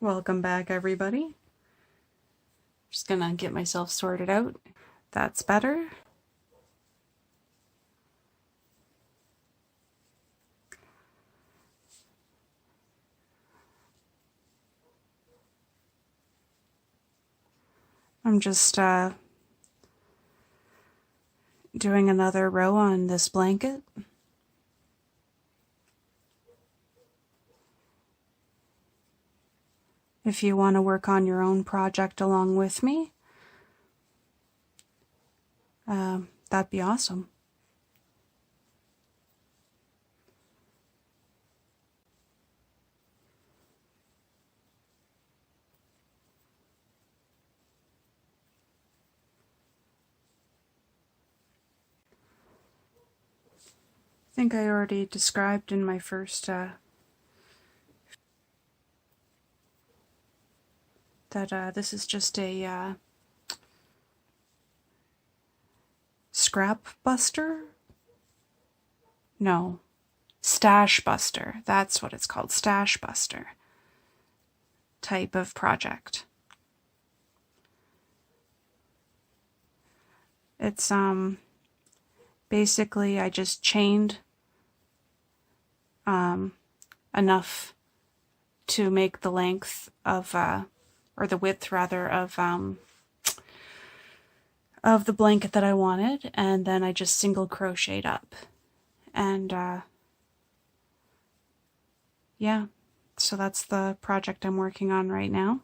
Welcome back, everybody. Just gonna get myself sorted out. That's better. I'm just doing another row on this blanket. If you want to work on your own project along with me, that'd be awesome. I think I already described in my first that this is just a scrap buster? No, stash buster. That's what it's called, stash buster type of project. It's basically I just chained enough to make the length of or the width rather of the blanket that I wanted, and then I just single crocheted up, and yeah, so that's the project I'm working on right now.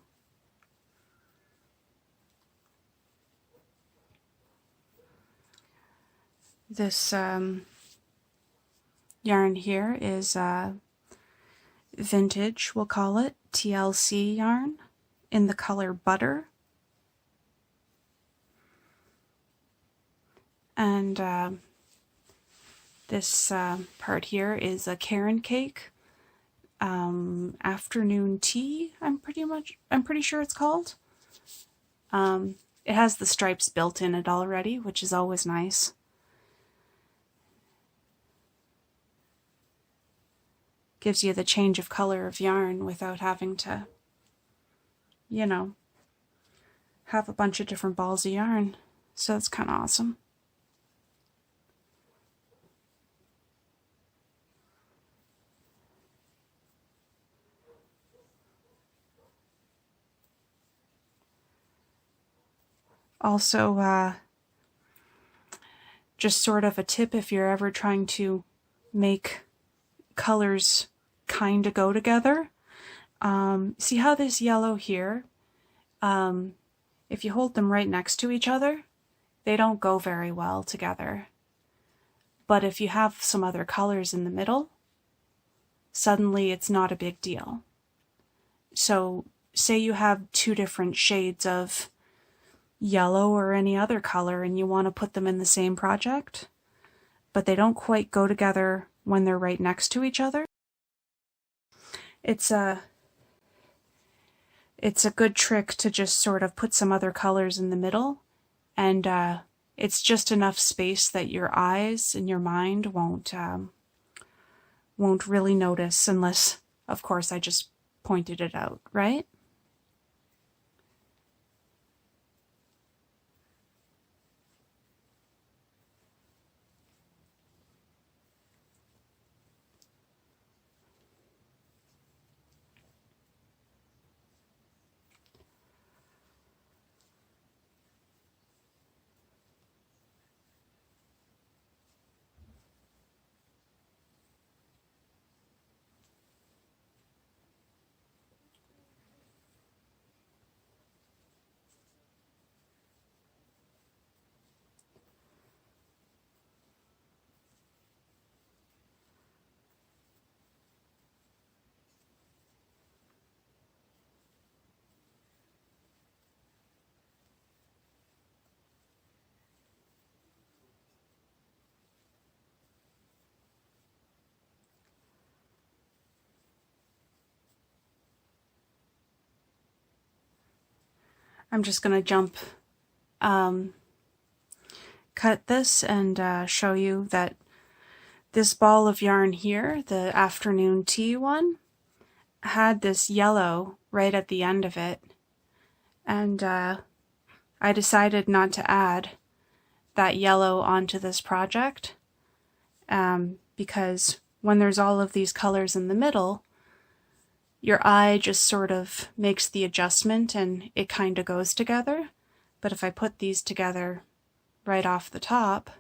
This yarn here is vintage, we'll call it, TLC yarn in the color Butter. And this part here is a Caron cake, afternoon tea, I'm pretty sure it's called. It has the stripes built in it already, which is always nice. Gives you the change of color of yarn without having to, you know, have a bunch of different balls of yarn. So it's kind of awesome. Also, just sort of a tip if you're ever trying to make colors kind of go together. See how this yellow here, if you hold them right next to each other, they don't go very well together. But if you have some other colors in the middle, suddenly it's not a big deal. So say you have two different shades of yellow or any other color and you want to put them in the same project, but they don't quite go together when they're right next to each other. It's a good trick to just sort of put some other colors in the middle, and it's just enough space that your eyes and your mind won't really notice, unless, of course, I just pointed it out, right? I'm just going to jump, cut this and show you that this ball of yarn here, the afternoon tea one, had this yellow right at the end of it, and I decided not to add that yellow onto this project because when there's all of these colors in the middle, your eye just sort of makes the adjustment and it kind of goes together. But if I put these together right off the top,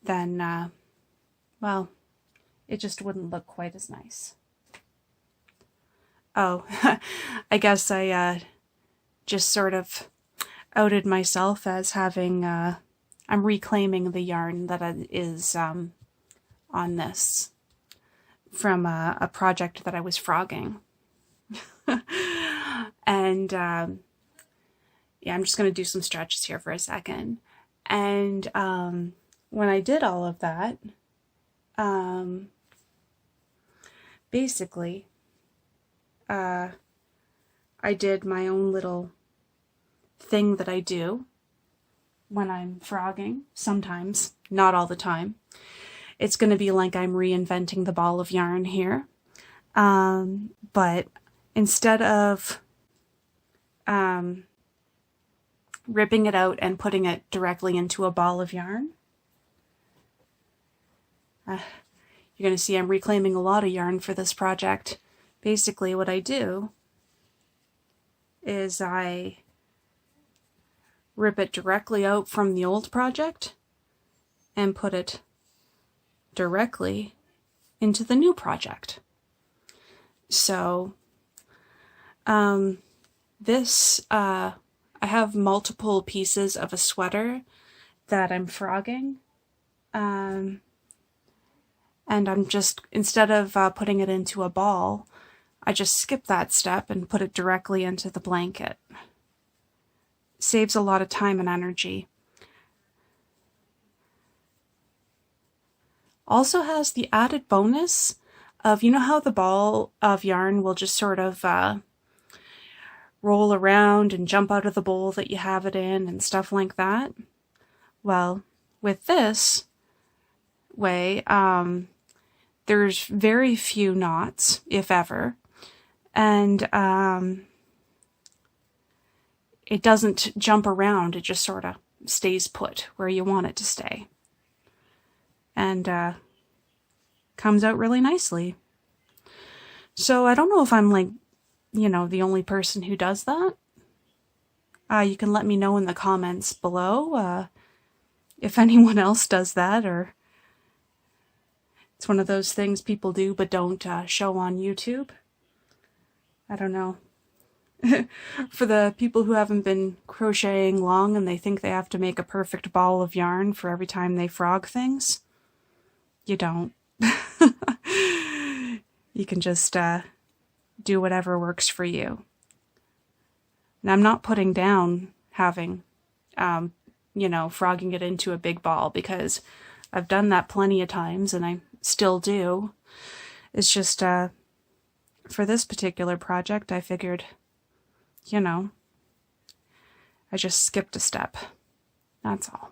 then, well, it just wouldn't look quite as nice. Oh, I guess I just sort of outed myself as having, I'm reclaiming the yarn that is on this from a project that I was frogging. And yeah, I'm just going to do some stretches here for a second. And when I did all of that, basically, I did my own little thing that I do when I'm frogging, sometimes, not all the time. It's going to be like I'm reinventing the ball of yarn here. But instead of ripping it out and putting it directly into a ball of yarn, you're going to see I'm reclaiming a lot of yarn for this project. Basically, what I do is I rip it directly out from the old project and put it directly into the new project. So I have multiple pieces of a sweater that I'm frogging, and I'm just, instead of putting it into a ball, I just skip that step and put it directly into the blanket. Saves a lot of time and energy. Also has the added bonus of, you know how the ball of yarn will just sort of roll around and jump out of the bowl that you have it in and stuff like that? Well, with this way, there's very few knots, if ever, and it doesn't jump around, it just sort of stays put where you want it to stay. And comes out really nicely. So I don't know if I'm like, the only person who does that. You can let me know in the comments below if anyone else does that, or it's one of those things people do but don't show on YouTube. I don't know. For the people who haven't been crocheting long and they think they have to make a perfect ball of yarn for every time they frog things, you don't. You can just do whatever works for you. And I'm not putting down having, frogging it into a big ball, because I've done that plenty of times and I still do. It's just, for this particular project, I figured, I just skipped a step. That's all.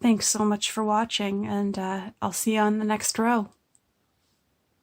Thanks so much for watching, and I'll see you on the next row.